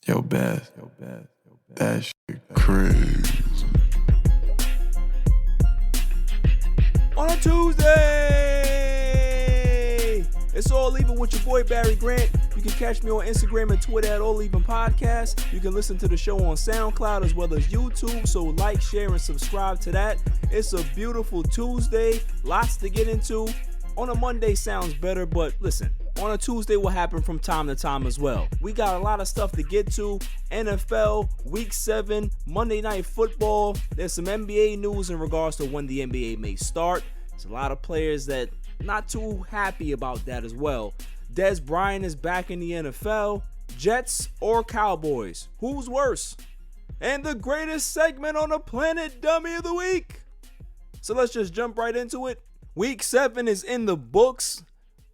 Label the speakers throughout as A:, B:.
A: Yo, Beth, that shit crazy.
B: On a Tuesday, it's All Even with your boy Barry Grant. You can catch me on Instagram and Twitter at All Even Podcast. You can listen to the show on SoundCloud as well as YouTube. So like, share, and subscribe to that. It's a beautiful Tuesday. Lots to get into. On a Monday sounds better, but listen, on a Tuesday will happen from time to time as well. We got a lot of stuff to get to. NFL, Week 7, Monday Night Football. There's some NBA news in regards to when the NBA may start. There's a lot of players that not too happy about that as well. Des Bryant is back in the NFL. Jets or Cowboys? Who's worse? And the greatest segment on the planet, Dummy of the Week. So let's just jump right into it. Week 7 is in the books.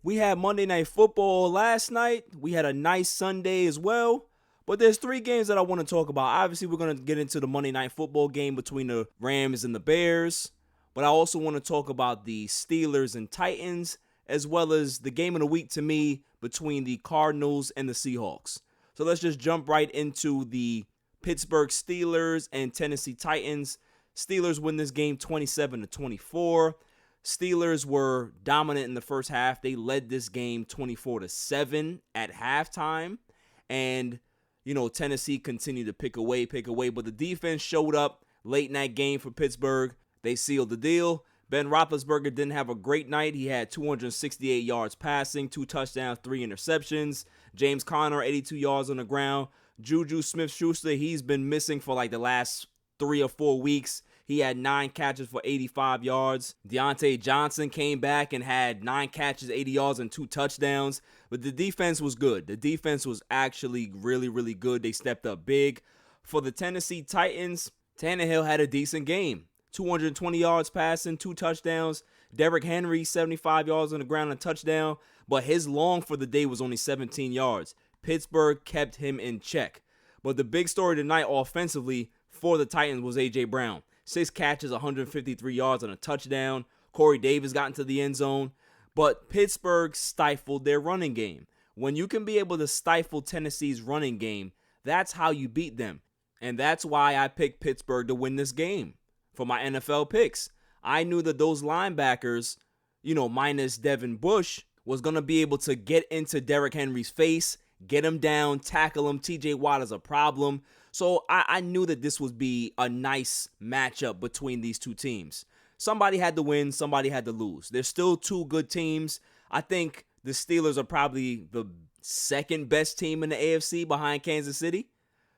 B: We had Monday Night Football last night. We had a nice Sunday as well. But there's 3 games that I want to talk about. Obviously, we're going to get into the Monday Night Football game between the Rams and the Bears. But I also want to talk about the Steelers and Titans, as well as the game of the week to me between the Cardinals and the Seahawks. So let's just jump right into the Pittsburgh Steelers and Tennessee Titans. Steelers win this game 27-24. Steelers were dominant in the first half. They led this game 24-7 at halftime. And, Tennessee continued to pick away. But the defense showed up late in that game for Pittsburgh. They sealed the deal. Ben Roethlisberger didn't have a great night. He had 268 yards passing, 2 touchdowns, 3 interceptions. James Conner, 82 yards on the ground. Juju Smith-Schuster, he's been missing for like the last 3 or 4 weeks. He had 9 catches for 85 yards. Deontay Johnson came back and had 9 catches, 80 yards, and 2 touchdowns. But the defense was good. The defense was actually really, really good. They stepped up big. For the Tennessee Titans, Tannehill had a decent game. 220 yards passing, 2 touchdowns. Derrick Henry, 75 yards on the ground, and a touchdown. But his long for the day was only 17 yards. Pittsburgh kept him in check. But the big story tonight offensively for the Titans was A.J. Brown. 6 catches, 153 yards, and a touchdown. Corey Davis got into the end zone. But Pittsburgh stifled their running game. When you can be able to stifle Tennessee's running game, that's how you beat them. And that's why I picked Pittsburgh to win this game for my NFL picks. I knew that those linebackers, minus Devin Bush, was going to be able to get into Derrick Henry's face, get him down, tackle him. TJ Watt is a problem. So I knew that this would be a nice matchup between these two teams. Somebody had to win, somebody had to lose. There's still 2 good teams. I think the Steelers are probably the second best team in the AFC behind Kansas City.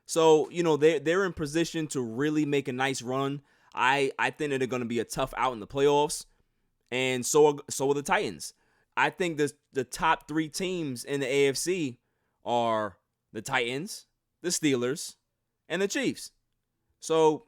B: So, they're in position to really make a nice run. I think that they're going to be a tough out in the playoffs. And so are the Titans. I think the top 3 teams in the AFC are the Titans, the Steelers, and the Chiefs. So,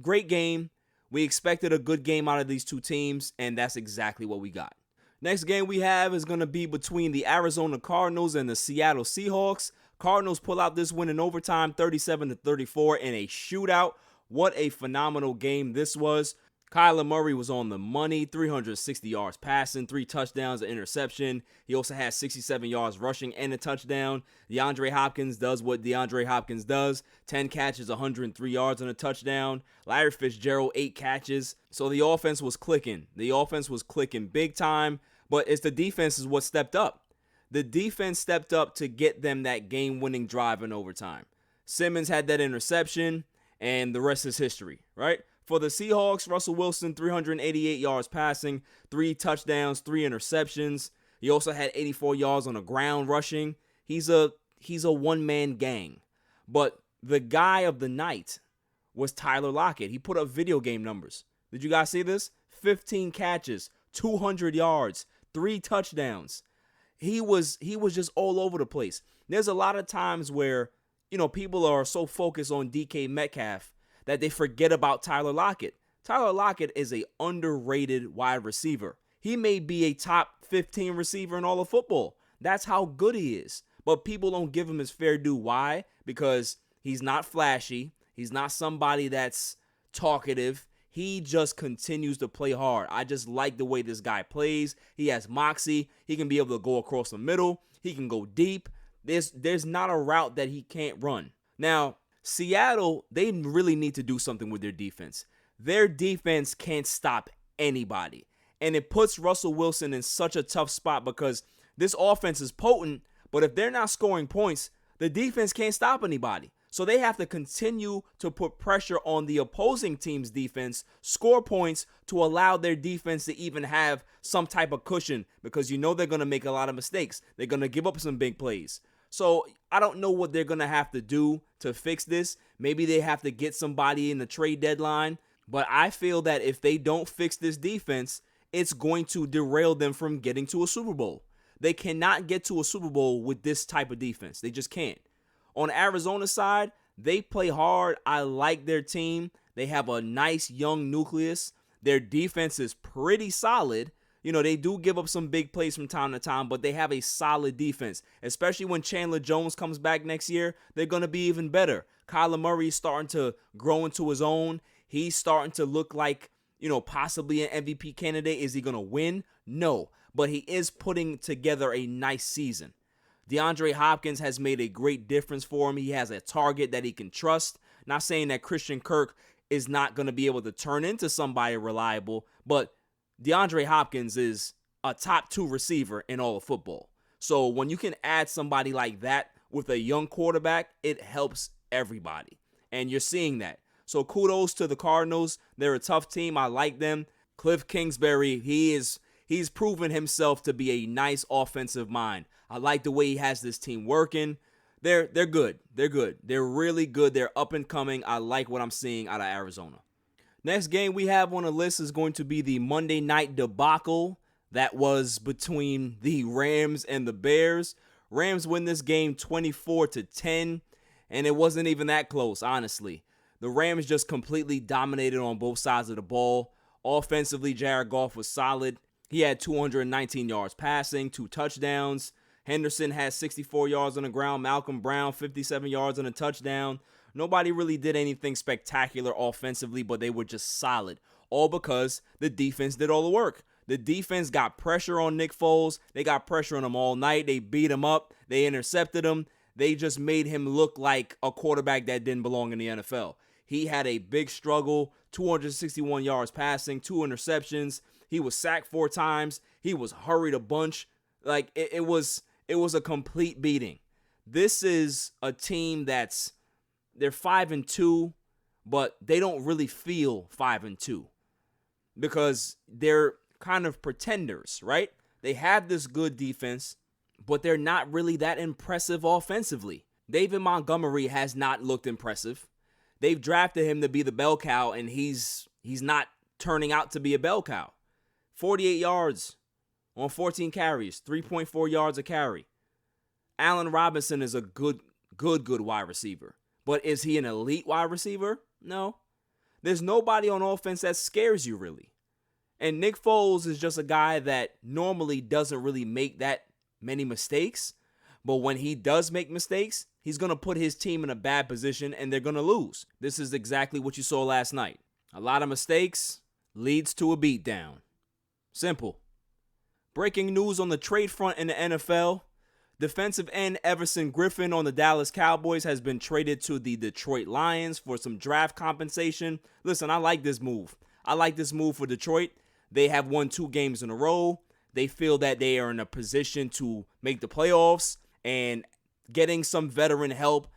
B: great game. We expected a good game out of these 2 teams, and that's exactly what we got. Next game we have is going to be between the Arizona Cardinals and the Seattle Seahawks. Cardinals pull out this win in overtime, 37-34 in a shootout. What a phenomenal game this was. Kyler Murray was on the money, 360 yards passing, 3 touchdowns, an interception. He also had 67 yards rushing and a touchdown. DeAndre Hopkins does what DeAndre Hopkins does. 10 catches, 103 yards and a touchdown. Larry Fitzgerald, 8 catches. So the offense was clicking. The offense was clicking big time, but it's the defense is what stepped up. The defense stepped up to get them that game-winning drive in overtime. Simmons had that interception, and the rest is history, right? For the Seahawks, Russell Wilson, 388 yards passing, 3 touchdowns, 3 interceptions. He also had 84 yards on the ground rushing. He's a one-man gang. But the guy of the night was Tyler Lockett. He put up video game numbers. Did you guys see this? 15 catches, 200 yards, 3 touchdowns. He was just all over the place. There's a lot of times where, people are so focused on DK Metcalf that they forget about Tyler Lockett. Tyler Lockett is an underrated wide receiver. He may be a top 15 receiver in all of football. That's how good he is. But people don't give him his fair due. Why? Because he's not flashy. He's not somebody that's talkative. He just continues to play hard. I just like the way this guy plays. He has moxie. He can be able to go across the middle. He can go deep. There's not a route that he can't run. Now, Seattle, they really need to do something with their defense. Their defense can't stop anybody. And it puts Russell Wilson in such a tough spot because this offense is potent, but if they're not scoring points, the defense can't stop anybody. So they have to continue to put pressure on the opposing team's defense, score points to allow their defense to even have some type of cushion because you know they're going to make a lot of mistakes. They're going to give up some big plays. So I don't know what they're going to have to do to fix this. Maybe they have to get somebody in the trade deadline. But I feel that if they don't fix this defense, it's going to derail them from getting to a Super Bowl. They cannot get to a Super Bowl with this type of defense. They just can't. On Arizona's side, they play hard. I like their team. They have a nice young nucleus. Their defense is pretty solid. You know, they do give up some big plays from time to time, but they have a solid defense. Especially when Chandler Jones comes back next year, they're going to be even better. Kyler Murray is starting to grow into his own. He's starting to look like, you know, possibly an MVP candidate. Is he going to win? No, but he is putting together a nice season. DeAndre Hopkins has made a great difference for him. He has a target that he can trust. Not saying that Christian Kirk is not going to be able to turn into somebody reliable, but DeAndre Hopkins is a top 2 receiver in all of football. So when you can add somebody like that with a young quarterback, it helps everybody. And you're seeing that. So kudos to the Cardinals. They're a tough team. I like them. Cliff Kingsbury, he's proven himself to be a nice offensive mind. I like the way he has this team working. They're good. They're good. They're really good. They're up and coming. I like what I'm seeing out of Arizona. Next game we have on the list is going to be the Monday night debacle that was between the Rams and the Bears. Rams win this game 24-10, and it wasn't even that close, honestly. The Rams just completely dominated on both sides of the ball. Offensively, Jared Goff was solid. He had 219 yards passing, 2 touchdowns. Henderson had 64 yards on the ground. Malcolm Brown, 57 yards on a touchdown. Nobody really did anything spectacular offensively, but they were just solid. All because the defense did all the work. The defense got pressure on Nick Foles. They got pressure on him all night. They beat him up. They intercepted him. They just made him look like a quarterback that didn't belong in the NFL. He had a big struggle, 261 yards passing, 2 interceptions. He was sacked 4 times. He was hurried a bunch. Like, it was a complete beating. This is a team they're 5-2, but they don't really feel 5-2 because they're kind of pretenders, right? They have this good defense, but they're not really that impressive offensively. David Montgomery has not looked impressive. They've drafted him to be the bell cow, and he's not turning out to be a bell cow. 48 yards on 14 carries, 3.4 yards a carry. Allen Robinson is a good wide receiver. But is he an elite wide receiver? No. There's nobody on offense that scares you, really. And Nick Foles is just a guy that normally doesn't really make that many mistakes. But when he does make mistakes, he's going to put his team in a bad position and they're going to lose. This is exactly what you saw last night. A lot of mistakes leads to a beatdown. Simple. Breaking news on the trade front in the NFL. Defensive end Everson Griffin on the Dallas Cowboys has been traded to the Detroit Lions for some draft compensation. Listen, I like this move. I like this move for Detroit. They have won 2 games in a row. They feel that they are in a position to make the playoffs and getting some veteran help.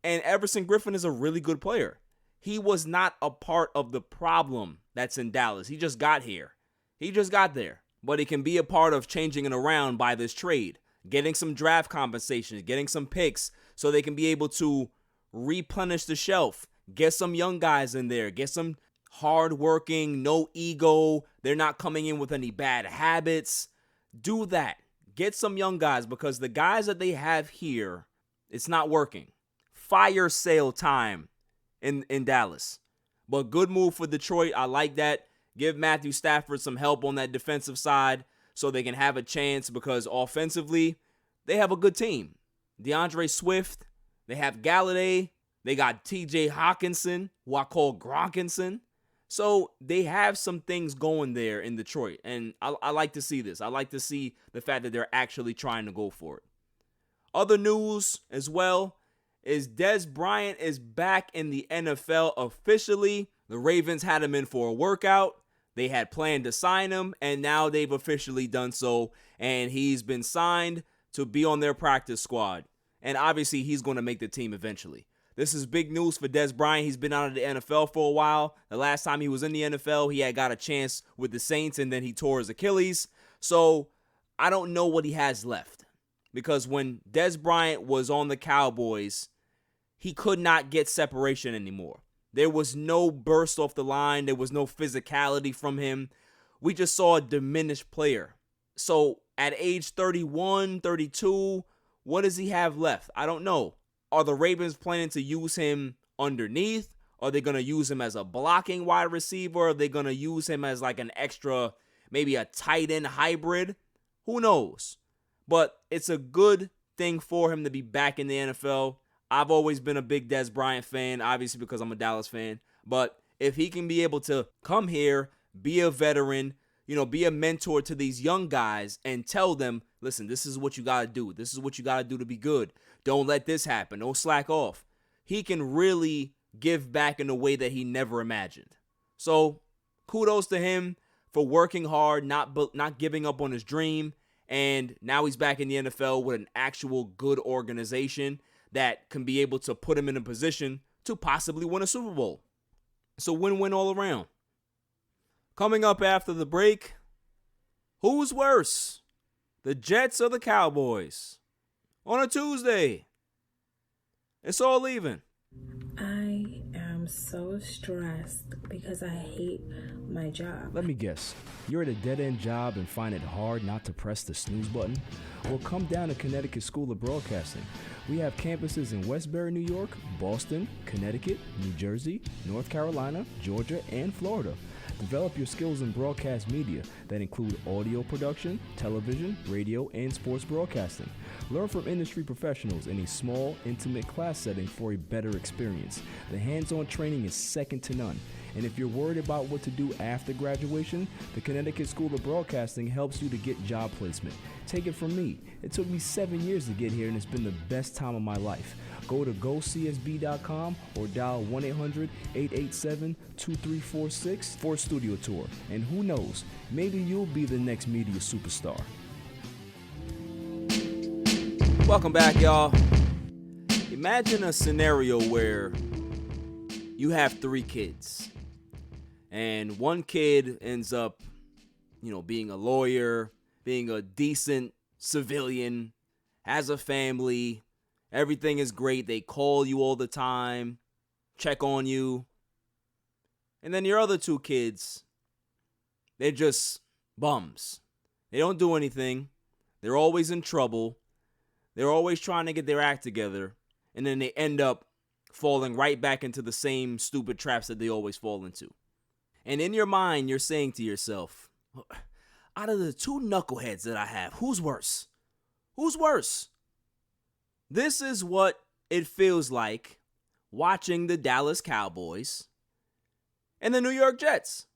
B: And Everson Griffin is a really good player. He was not a part of the problem that's in Dallas. He just got here. He just got there. But he can be a part of changing it around by this trade. Getting some draft compensation, getting some picks so they can be able to replenish the shelf. Get some young guys in there. Get some hardworking, no ego. They're not coming in with any bad habits. Do that. Get some young guys because the guys that they have here, it's not working. Fire sale time in Dallas. But good move for Detroit. I like that. Give Matthew Stafford some help on that defensive side so they can have a chance because offensively, they have a good team. DeAndre Swift, they have Galladay, they got TJ Hawkinson, who I call Gronkinson. So they have some things going there in Detroit, and I like to see this. I like to see the fact that they're actually trying to go for it. Other news as well is Dez Bryant is back in the NFL officially. The Ravens had him in for a workout. They had planned to sign him, and now they've officially done so, and he's been signed to be on their practice squad. And obviously, he's going to make the team eventually. This is big news for Dez Bryant. He's been out of the NFL for a while. The last time he was in the NFL, he had got a chance with the Saints, and then he tore his Achilles. So I don't know what he has left. Because when Dez Bryant was on the Cowboys, he could not get separation anymore. There was no burst off the line. There was no physicality from him. We just saw a diminished player. So at age 31, 32, what does he have left? I don't know. Are the Ravens planning to use him underneath? Are they going to use him as a blocking wide receiver? Are they going to use him as like an extra, maybe a tight end hybrid? Who knows? But it's a good thing for him to be back in the NFL. I've always been a big Dez Bryant fan, obviously because I'm a Dallas fan. But if he can be able to come here, be a veteran, be a mentor to these young guys and tell them, listen, this is what you got to do. This is what you got to do to be good. Don't let this happen. Don't slack off. He can really give back in a way that he never imagined. So kudos to him for working hard, not giving up on his dream. And now he's back in the NFL with an actual good organization that can be able to put him in a position to possibly win a Super Bowl. It's a win-win all around. Coming up after the break, who's worse, the Jets or the Cowboys? On a Tuesday. It's all even.
C: I am so stressed because I hate my job.
D: Let me guess. You're at a dead-end job and find it hard not to press the snooze button? Well, come down to Connecticut School of Broadcasting. We have campuses in Westbury, New York, Boston, Connecticut, New Jersey, North Carolina, Georgia, and Florida. Develop your skills in broadcast media that include audio production, television, radio, and sports broadcasting. Learn from industry professionals in a small, intimate class setting for a better experience. The hands-on training is second to none. And if you're worried about what to do after graduation, the Connecticut School of Broadcasting helps you to get job placement. Take it from me. It took me 7 years to get here, and it's been the best time of my life. Go to gocsb.com or dial 1-800-887-2346 for a studio tour. And who knows, maybe you'll be the next media superstar.
B: Welcome back, y'all. Imagine a scenario where you have 3 kids. And one kid ends up, being a lawyer, being a decent civilian, has a family, everything is great. They call you all the time, check on you. And then your other 2 kids, they're just bums. They don't do anything. They're always in trouble. They're always trying to get their act together. And then they end up falling right back into the same stupid traps that they always fall into. And in your mind, you're saying to yourself, out of the 2 knuckleheads that I have, who's worse? Who's worse? This is what it feels like watching the Dallas Cowboys and the New York Jets.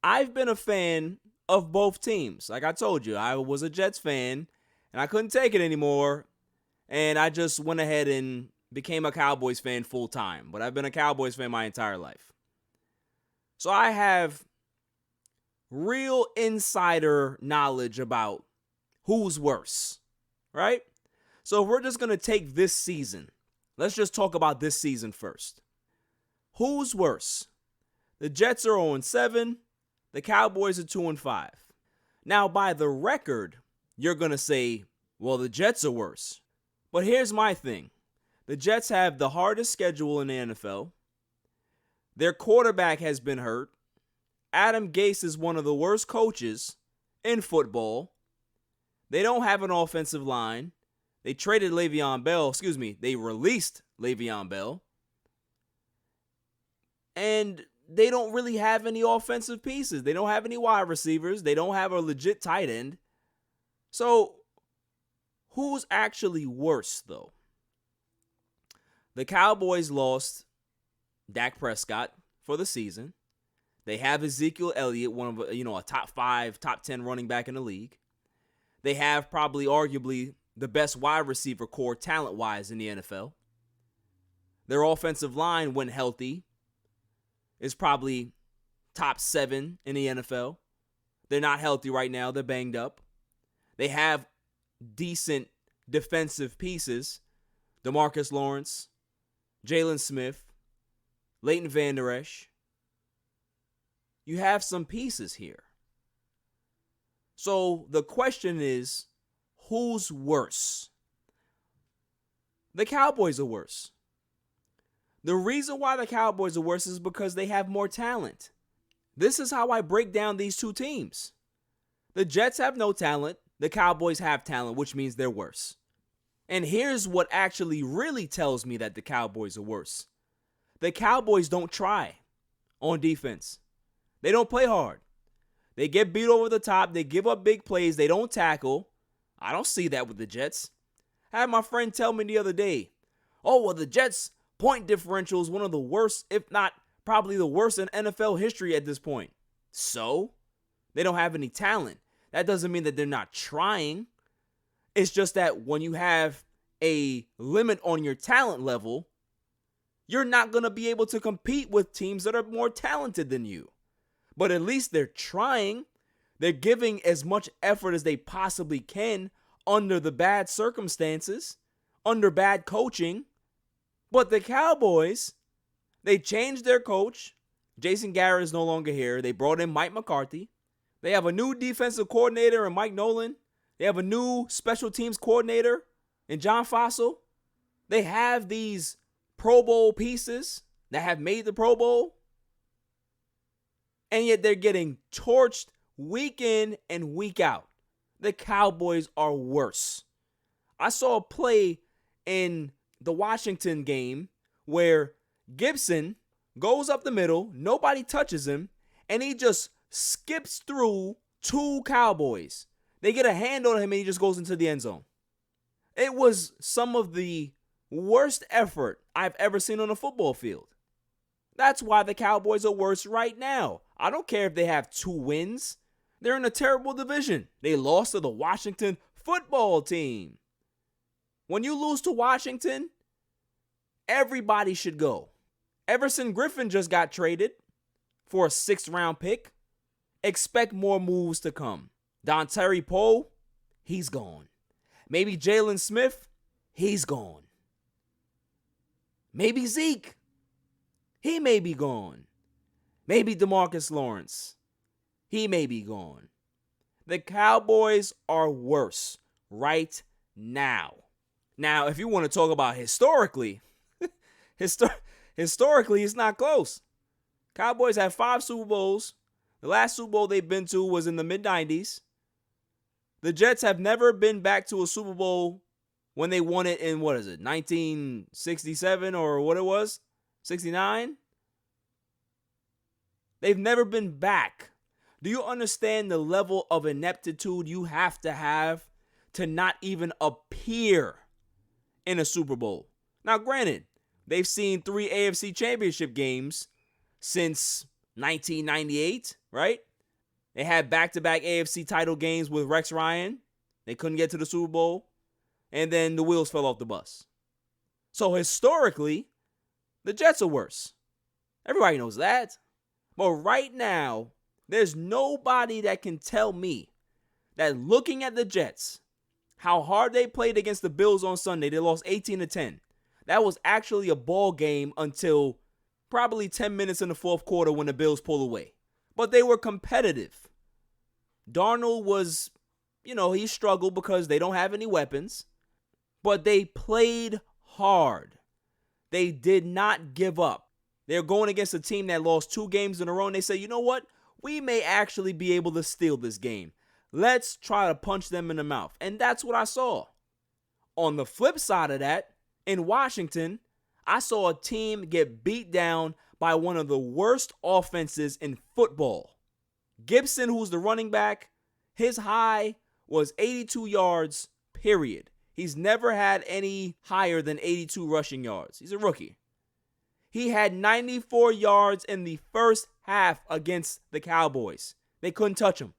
B: I've been a fan of both teams. Like I told you, I was a Jets fan, and I couldn't take it anymore, and I just went ahead and became a Cowboys fan full time. But I've been a Cowboys fan my entire life. So I have real insider knowledge about who's worse, right? So if we're just going to take this season, let's just talk about this season first. Who's worse? The Jets are 0-7. The Cowboys are 2-5. Now, by the record, you're going to say, well, the Jets are worse. But here's my thing. The Jets have the hardest schedule in the NFL. Their quarterback has been hurt. Adam Gase is one of the worst coaches in football. They don't have an offensive line. They traded Le'Veon Bell. They released Le'Veon Bell. And they don't really have any offensive pieces. They don't have any wide receivers. They don't have a legit tight end. So, who's actually worse, though? The Cowboys lost Dak Prescott for the season. They have Ezekiel Elliott, one of a top 5, top 10 running back in the league. They have probably arguably the best wide receiver core talent-wise in the NFL. Their offensive line, when healthy, is probably top 7 in the NFL. They're not healthy right now. They're banged up. They have decent defensive pieces. DeMarcus Lawrence, Jalen Smith, Leighton Vander Esch. You have some pieces here. So the question is, who's worse? The Cowboys are worse. The reason why the Cowboys are worse is because they have more talent. This is how I break down these two teams. The Jets have no talent. The Cowboys have talent, which means they're worse. And here's what actually really tells me that the Cowboys are worse. The Cowboys don't try on defense. They don't play hard. They get beat over the top. They give up big plays. They don't tackle. I don't see that with the Jets. I had my friend tell me the other day, oh, well, the Jets' point differential is one of the worst, if not probably the worst in NFL history at this point. So, they don't have any talent. That doesn't mean that they're not trying. It's just that when you have a limit on your talent level, you're not going to be able to compete with teams that are more talented than you. But at least they're trying. They're giving as much effort as they possibly can under the bad circumstances, under bad coaching. But the Cowboys, they changed their coach. Jason Garrett is no longer here. They brought in Mike McCarthy. They have a new defensive coordinator in Mike Nolan. They have a new special teams coordinator in John Fossil. They have these Pro Bowl pieces that have made the Pro Bowl. And yet they're getting torched week in and week out. The Cowboys are worse. I saw a play in the Washington game where Gibson goes up the middle, nobody touches him, and he just skips through 2 Cowboys. They get a hand on him and he just goes into the end zone. It was some of the worst effort I've ever seen on a football field. That's why the Cowboys are worse right now. I don't care if they have 2 wins. They're in a terrible division. They lost to the Washington football team. When you lose to Washington, everybody should go. Everson Griffin just got traded for a 6th-round pick. Expect more moves to come. Dontari Poe, he's gone. Maybe Jalen Smith, he's gone. Maybe Zeke, he may be gone. Maybe DeMarcus Lawrence, he may be gone. The Cowboys are worse right now. Now, if you want to talk about historically, historically, it's not close. Cowboys have 5 Super Bowls. The last Super Bowl they've been to was in the mid-90s. The Jets have never been back to a Super Bowl when they won it in, 1967 or what it was? 69? They've never been back. Do you understand the level of ineptitude you have to not even appear in a Super Bowl? Now, granted, they've seen 3 AFC Championship games since 1998, right? They had back-to-back AFC title games with Rex Ryan. They couldn't get to the Super Bowl. And then the wheels fell off the bus. So historically, the Jets are worse. Everybody knows that. But right now, there's nobody that can tell me that looking at the Jets, how hard they played against the Bills on Sunday, they lost 18-10. That was actually a ball game until probably 10 minutes in the 4th quarter when the Bills pulled away. But they were competitive. Darnold was, he struggled because they don't have any weapons. But they played hard. They did not give up. They're going against a team that lost 2 games in a row, and they say, you know what? We may actually be able to steal this game. Let's try to punch them in the mouth. And that's what I saw. On the flip side of that, in Washington, I saw a team get beat down by one of the worst offenses in football. Gibson, who's the running back, his high was 82 yards, period. He's never had any higher than 82 rushing yards. He's a rookie. He had 94 yards in the first half against the Cowboys. They couldn't touch him.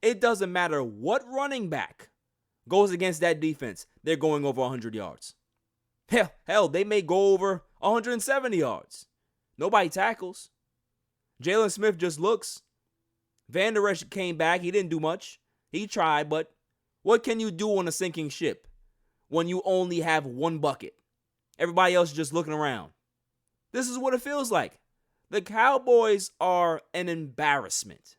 B: It doesn't matter what running back goes against that defense, they're going over 100 yards. Hell, they may go over 170 yards. Nobody tackles. Jalen Smith just looks. Van Der Esch came back. He didn't do much. He tried, but what can you do on a sinking ship when you only have one bucket? Everybody else is just looking around. This is what it feels like. The Cowboys are an embarrassment.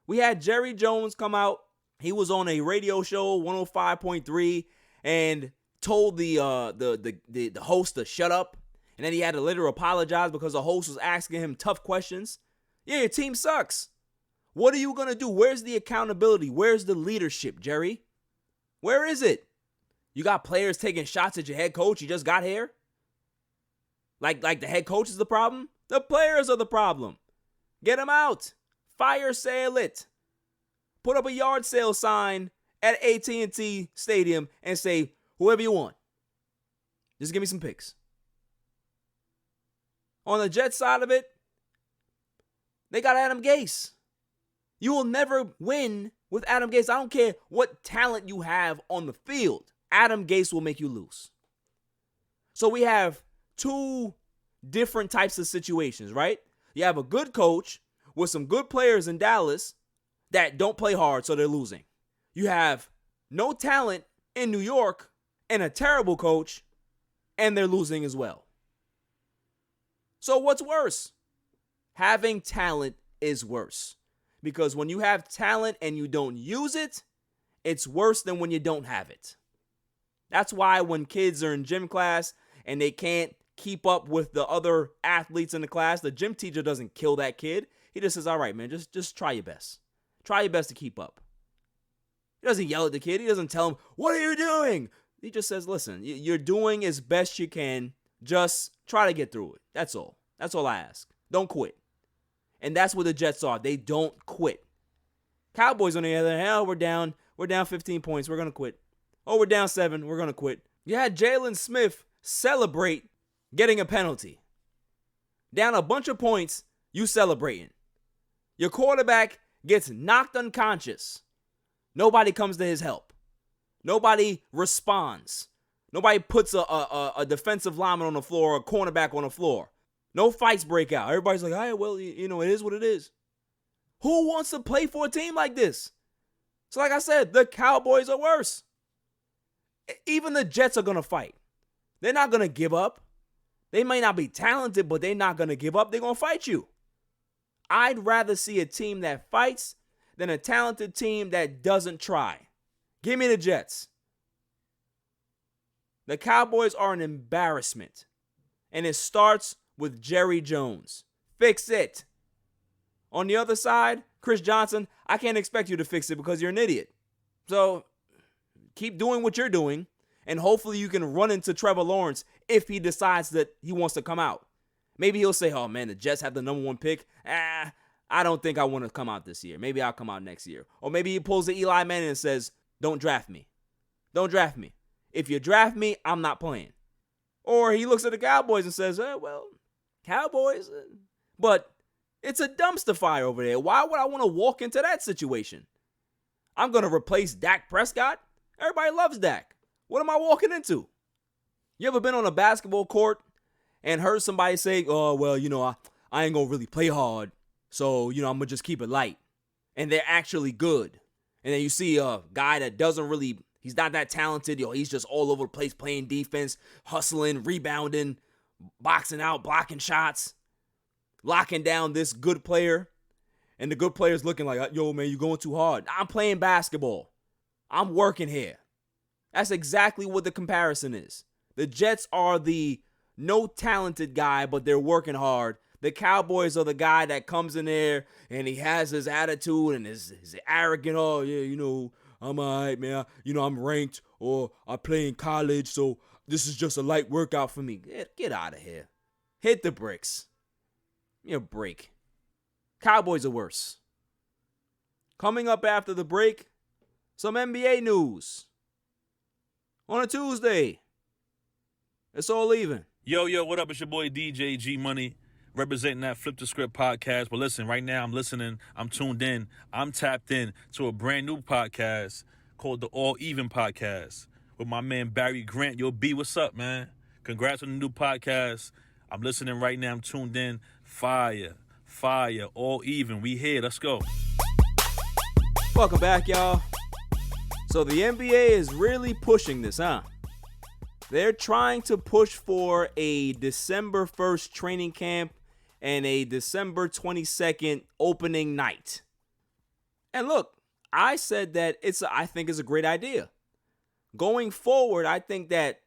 B: We had Jerry Jones come out. He was on a radio show, 105.3, and told the host to shut up. And then he had to later apologize because the host was asking him tough questions. Yeah, your team sucks. What are you going to do? Where's the accountability? Where's the leadership, Jerry? Where is it? You got players taking shots at your head coach. He just got here. Like the head coach is the problem? The players are the problem. Get them out. Fire sale it. Put up a yard sale sign at AT&T Stadium and say, whoever you want. Just give me some picks. On the Jets side of it, they got Adam Gase. You will never win with Adam Gase. I don't care what talent you have on the field. Adam Gase will make you lose. So we have two different types of situations, right? You have a good coach with some good players in Dallas that don't play hard, so they're losing. You have no talent in New York and a terrible coach, and they're losing as well. So what's worse? Having talent is worse. Because when you have talent and you don't use it, it's worse than when you don't have it. That's why when kids are in gym class and they can't keep up with the other athletes in the class, the gym teacher doesn't kill that kid. He just says, all right, man, just try your best. Try your best to keep up. He doesn't yell at the kid. He doesn't tell him, what are you doing? He just says, listen, you're doing as best you can. Just try to get through it. That's all. That's all I ask. Don't quit. And that's what the Jets are. They don't quit. Cowboys, on the other hand, we're down 15 points. We're going to quit. Oh, we're down 7. We're going to quit. You had Jalen Smith celebrate getting a penalty. Down a bunch of points, you celebrating. Your quarterback gets knocked unconscious. Nobody comes to his help. Nobody responds. Nobody puts a defensive lineman on the floor or a cornerback on the floor. No fights break out. Everybody's like, all right, well, you know, it is what it is. Who wants to play for a team like this? So like I said, the Cowboys are worse. Even the Jets are going to fight. They're not going to give up. They may not be talented, but they're not going to give up. They're going to fight you. I'd rather see a team that fights than a talented team that doesn't try. Give me the Jets. The Cowboys are an embarrassment. And it starts with Jerry Jones. Fix it. On the other side, Chris Johnson, I can't expect you to fix it because you're an idiot. So keep doing what you're doing, and hopefully you can run into Trevor Lawrence if he decides that he wants to come out. Maybe he'll say, oh man, the Jets have the number 1 pick. I don't think I want to come out this year. Maybe I'll come out next year. Or maybe he pulls the Eli Manning and says, don't draft me. Don't draft me. If you draft me, I'm not playing. Or he looks at the Cowboys and says, well, Cowboys, but it's a dumpster fire over there. Why would I want to walk into that situation? I'm going to replace Dak Prescott? Everybody loves Dak. What am I walking into? You ever been on a basketball court and heard somebody say, oh, well, you know, I ain't going to really play hard, so, you know, I'm going to just keep it light. And they're actually good. And then you see a guy that doesn't really, he's not that talented. He's just all over the place playing defense, hustling, rebounding, boxing out, blocking shots, locking down this good player. And the good player's looking like, yo, man, you're going too hard. I'm playing basketball. I'm working here. That's exactly what the comparison is. The Jets are the no talented guy, but they're working hard. The Cowboys are the guy that comes in there and he has his attitude and his arrogant, oh, yeah, you know, I'm all right, man. You know, I'm ranked or I play in college, so this is just a light workout for me. Get out of here. Hit the bricks. Give me a break. Cowboys are worse. Coming up after the break, some NBA news. On a Tuesday, it's all even.
E: Yo, what up? It's your boy DJ G Money, representing that Flip the Script podcast. But listen, right now I'm listening, I'm tuned in, I'm tapped in to a brand new podcast called the All Even podcast with my man Barry Grant. Yo, B, what's up, man? Congrats on the new podcast. I'm listening right now. I'm tuned in. Fire, All Even. We here. Let's go.
B: Welcome back, y'all. So the NBA is really pushing this, huh? They're trying to push for a December 1st training camp and a December 22nd opening night. And look, I said that I think it's a great idea. Going forward, I think that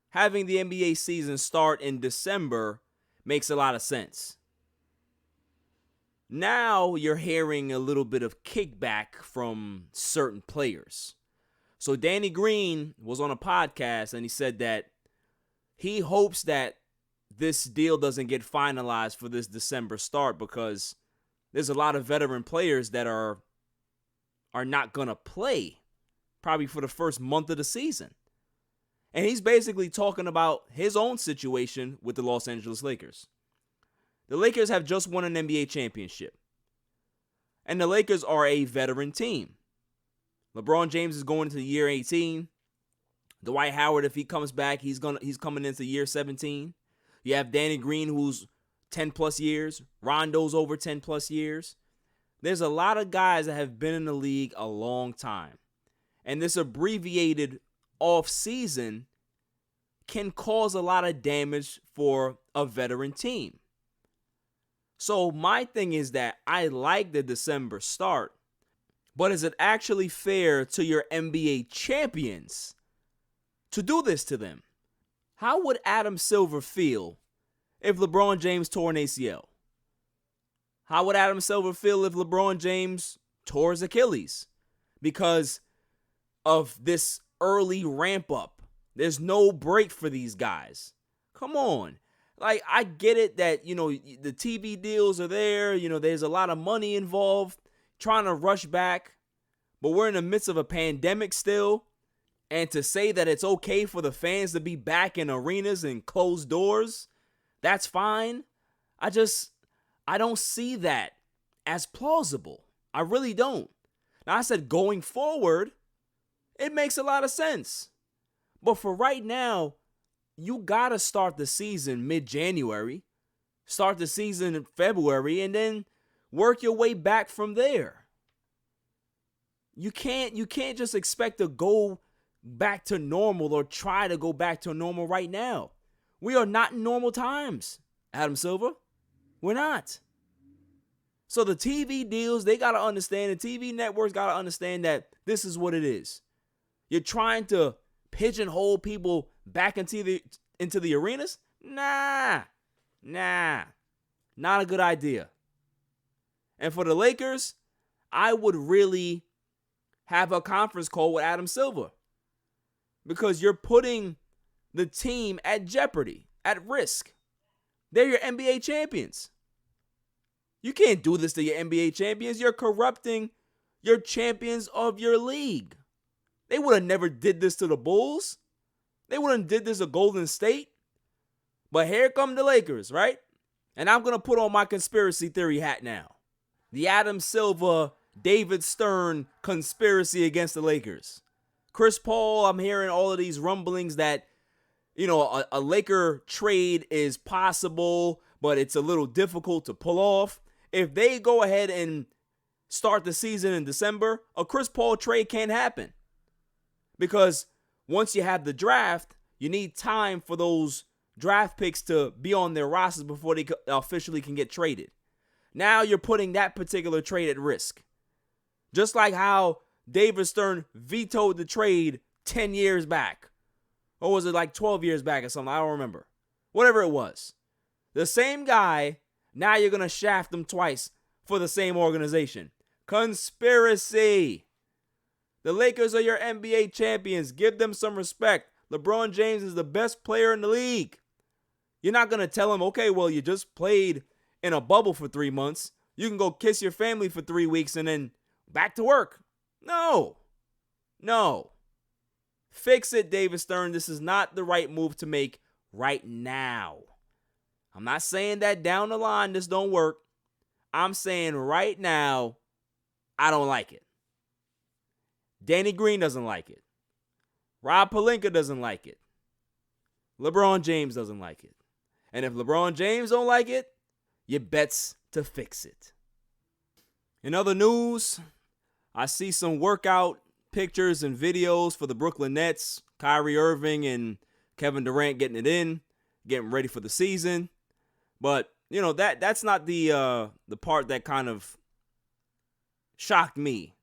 B: having the NBA season start in December makes a lot of sense. Now you're hearing a little bit of kickback from certain players. So Danny Green was on a podcast and he said that he hopes that this deal doesn't get finalized for this December start because there's a lot of veteran players that are not going to play probably for the first month of the season. And he's basically talking about his own situation with the Los Angeles Lakers. The Lakers have just won an NBA championship. And the Lakers are a veteran team. LeBron James is going into year 18. Dwight Howard, if he comes back, he's coming into year 17. You have Danny Green, who's 10 plus years. Rondo's over 10 plus years. There's a lot of guys that have been in the league a long time. And this abbreviated off season can cause a lot of damage for a veteran team. So my thing is that I like the December start, but is it actually fair to your NBA champions to do this to them? How would Adam Silver feel if LeBron James tore an ACL? How would Adam Silver feel if LeBron James tore his Achilles? Because of this early ramp up. There's no break for these guys. Come on. Like, I get it that, the TV deals are there. There's a lot of money involved, trying to rush back. But we're in the midst of a pandemic still. And to say that it's okay for the fans to be back in arenas and closed doors, that's fine. I don't see that as plausible. I really don't. Now, I said going forward, it makes a lot of sense. But for right now, you got to start the season mid-January, start the season in February, and then work your way back from there. You can't just expect to go back to normal or try to go back to normal right now. We are not in normal times, Adam Silver. We're not. So the TV deals, they got to understand, the TV networks got to understand that this is what it is. You're trying to pigeonhole people back into the arenas? Nah. Not a good idea. And for the Lakers, I would really have a conference call with Adam Silver, because you're putting the team at jeopardy, at risk. They're your NBA champions. You can't do this to your NBA champions. You're corrupting your champions of your league. They would have never did this to the Bulls. They wouldn't did this to Golden State. But here come the Lakers, right? And I'm going to put on my conspiracy theory hat now. The Adam Silver, David Stern conspiracy against the Lakers. Chris Paul, I'm hearing all of these rumblings that, a Laker trade is possible, but it's a little difficult to pull off. If they go ahead and start the season in December, a Chris Paul trade can't happen. Because once you have the draft, you need time for those draft picks to be on their rosters before they officially can get traded. Now you're putting that particular trade at risk. Just like how David Stern vetoed the trade 10 years back. Or was it like 12 years back or something? I don't remember. Whatever it was. The same guy, now you're going to shaft him twice for the same organization. Conspiracy. The Lakers are your NBA champions. Give them some respect. LeBron James is the best player in the league. You're not going to tell him, okay, well, you just played in a bubble for 3 months. You can go kiss your family for 3 weeks and then back to work. No. Fix it, David Stern. This is not the right move to make right now. I'm not saying that down the line this don't work. I'm saying right now, I don't like it. Danny Green doesn't like it. Rob Pelinka doesn't like it. LeBron James doesn't like it. And if LeBron James don't like it, you bets to fix it. In other news, I see some workout pictures and videos for the Brooklyn Nets. Kyrie Irving and Kevin Durant getting it in, getting ready for the season. But, that's not the part that kind of shocked me.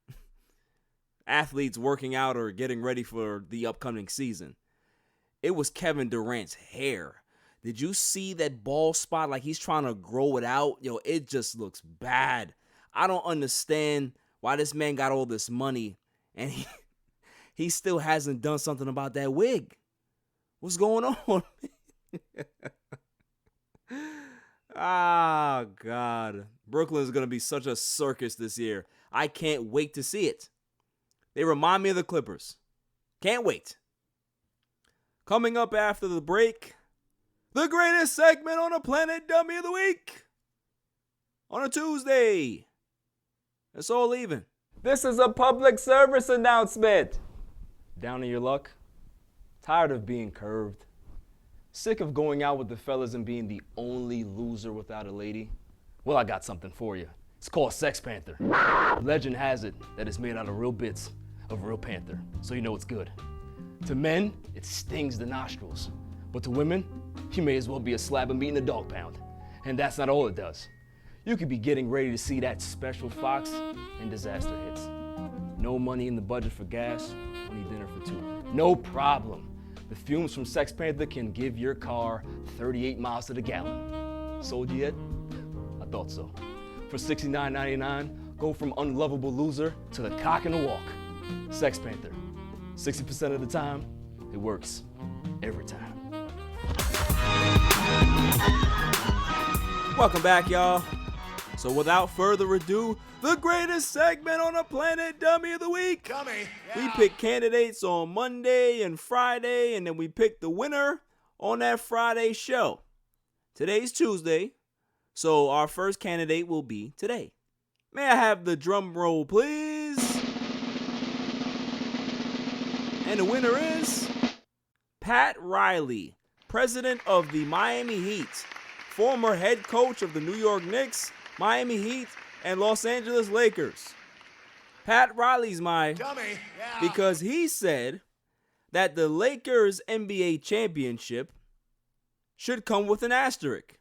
B: Athletes working out or getting ready for the upcoming season. It was Kevin Durant's hair. Did you see that bald spot? Like he's trying to grow it out. It just looks bad. I don't understand why this man got all this money and he still hasn't done something about that wig. What's going on? Ah, God. Brooklyn is going to be such a circus this year. I can't wait to see it. They remind me of the Clippers. Can't wait. Coming up after the break, the greatest segment on the planet, Dummy of the Week. On a Tuesday. It's all even. This is a public service announcement.
D: Down in your luck? Tired of being curved? Sick of going out with the fellas and being the only loser without a lady? Well, I got something for you. It's called Sex Panther. Legend has it that it's made out of real bits of real panther, so you know it's good. To men, it stings the nostrils. But to women, you may as well be a slab of meat in a dog pound. And that's not all it does. You could be getting ready to see that special fox and disaster hits. No money in the budget for gas, only dinner for two. No problem. The fumes from Sex Panther can give your car 38 miles to the gallon. Sold you yet? I thought so. For $69.99, go from unlovable loser to the cock in the walk. Sex Panther. 60% of the time, it works. Every time.
B: Welcome back, y'all. So without further ado, the greatest segment on the planet, Dummy of the Week.
A: Dummy.
B: We pick candidates on Monday and Friday, and then we pick the winner on that Friday show. Today's Tuesday, so our first candidate will be today. May I have the drum roll, please? And the winner is Pat Riley, president of the Miami Heat, former head coach of the New York Knicks, Miami Heat, and Los Angeles Lakers. Pat Riley's my dummy, because he said that the Lakers NBA championship should come with an asterisk.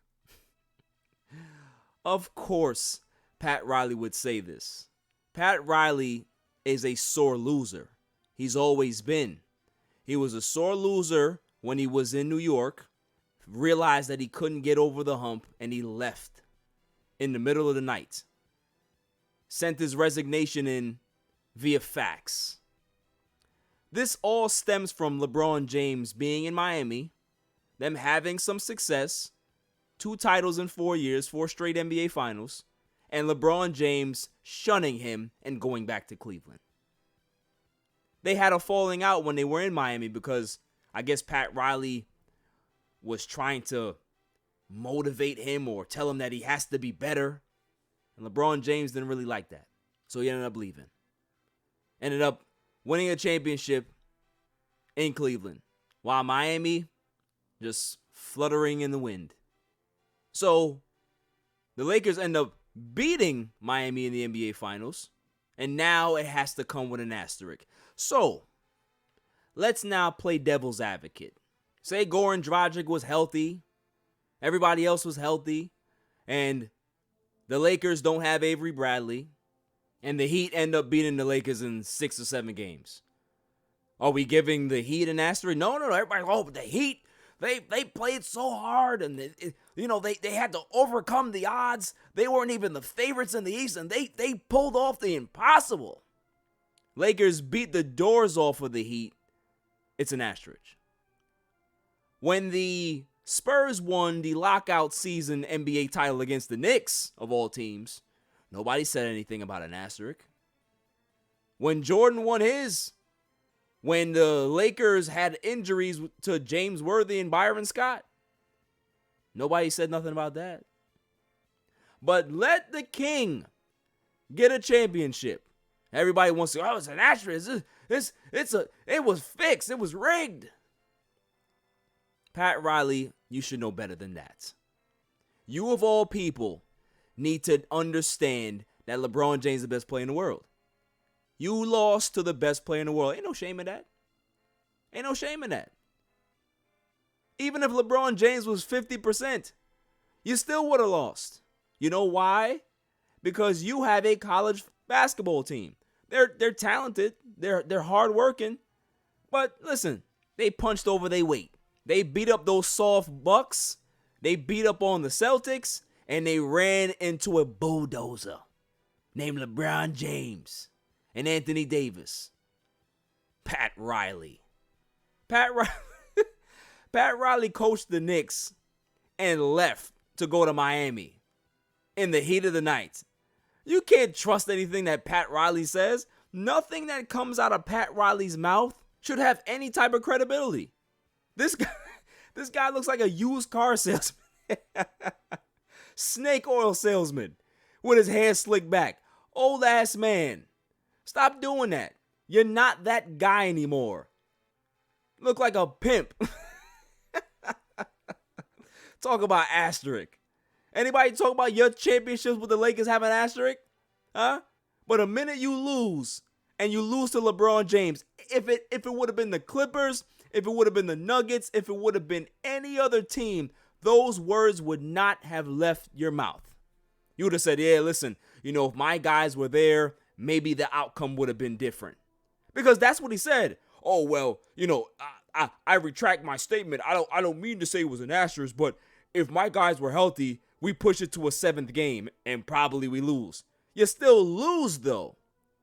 B: Of course, Pat Riley would say this. Pat Riley is a sore loser. He's always been. He was a sore loser when he was in New York, realized that he couldn't get over the hump, and he left in the middle of the night. Sent his resignation in via fax. This all stems from LeBron James being in Miami, them having some success, 2 titles in 4 years, 4 straight NBA finals, and LeBron James shunning him and going back to Cleveland. They had a falling out when they were in Miami because I guess Pat Riley was trying to motivate him or tell him that he has to be better. And LeBron James didn't really like that. So he ended up leaving. Ended up winning a championship in Cleveland, while Miami just fluttering in the wind. So the Lakers end up beating Miami in the NBA Finals, and now it has to come with an asterisk. So let's now play devil's advocate. Say Goran Dragic was healthy, everybody else was healthy, and the Lakers don't have Avery Bradley, and the Heat end up beating the Lakers in 6 or 7 games. Are we giving the Heat an asterisk? No. Everybody, but the Heat, they played so hard, and they had to overcome the odds. They weren't even the favorites in the East, and they pulled off the impossible. Lakers beat the doors off of the Heat. It's an asterisk. When the Spurs won the lockout season NBA title against the Knicks, of all teams, nobody said anything about an asterisk. When Jordan won his, when the Lakers had injuries to James Worthy and Byron Scott, nobody said nothing about that. But let the king get a championship. Everybody wants to, it's an asterisk. It was fixed. It was rigged. Pat Riley, you should know better than that. You, of all people, need to understand that LeBron James is the best player in the world. You lost to the best player in the world. Ain't no shame in that. Ain't no shame in that. Even if LeBron James was 50%, you still would have lost. You know why? Because you have a college basketball team. They're talented. They're hardworking. But listen, they punched over their weight. They beat up those soft Bucks. They beat up on the Celtics. And they ran into a bulldozer named LeBron James and Anthony Davis. Pat Riley. Pat Riley coached the Knicks and left to go to Miami in the heat of the night. You can't trust anything that Pat Riley says. Nothing that comes out of Pat Riley's mouth should have any type of credibility. This guy looks like a used car salesman. Snake oil salesman with his hair slicked back. Old ass man. Stop doing that. You're not that guy anymore. Look like a pimp. Talk about asterisk. Anybody talk about your championships with the Lakers having asterisk? Huh? But a minute you lose, and you lose to LeBron James, if it would have been the Clippers, if it would have been the Nuggets, if it would have been any other team, those words would not have left your mouth. You would have said, yeah, listen, if my guys were there, maybe the outcome would have been different. Because that's what he said. Oh, well, I retract my statement. I don't mean to say it was an asterisk, but if my guys were healthy, we push it to a 7th game and probably we lose. You still lose, though.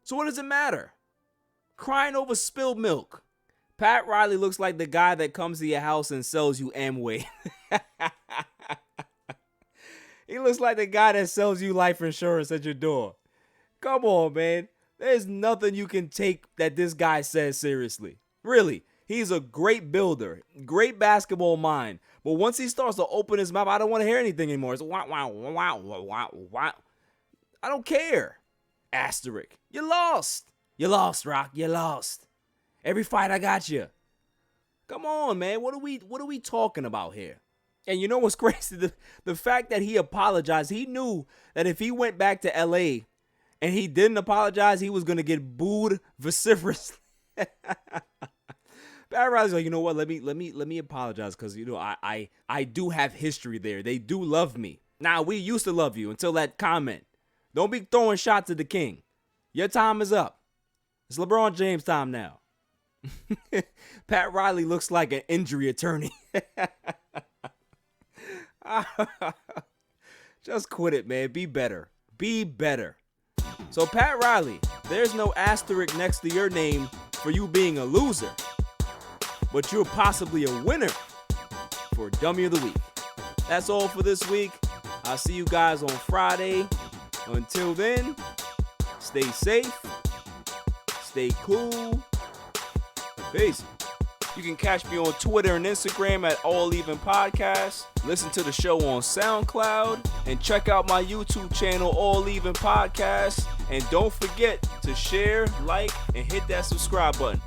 B: So what does it matter? Crying over spilled milk. Pat Riley looks like the guy that comes to your house and sells you Amway. He looks like the guy that sells you life insurance at your door. Come on, man. There's nothing you can take that this guy says seriously. Really. He's a great builder, great basketball mind. But once he starts to open his mouth, I don't want to hear anything anymore. It's wow, wow, wow, wow, wow. I don't care. Asterisk. You lost. You lost, Rock. You lost. Every fight I got you. Come on, man. What are we talking about here? And you know what's crazy? The fact that he apologized, he knew that if he went back to LA and he didn't apologize, he was going to get booed vociferously. Pat Riley's like, you know what? Let me apologize because I do have history there. They do love me. Now, we used to love you until that comment. Don't be throwing shots at the king. Your time is up. It's LeBron James' time now. Pat Riley looks like an injury attorney. Just quit it, man. Be better. Be better. So, Pat Riley, there's no asterisk next to your name for you being a loser. But you're possibly a winner for Dummy of the Week. That's all for this week. I'll see you guys on Friday. Until then, stay safe, stay cool. Peace. You can catch me on Twitter and Instagram at ALLEVEN Podcast. Listen to the show on SoundCloud. And check out my YouTube channel, ALLEVEN Podcast. And don't forget to share, like, and hit that subscribe button.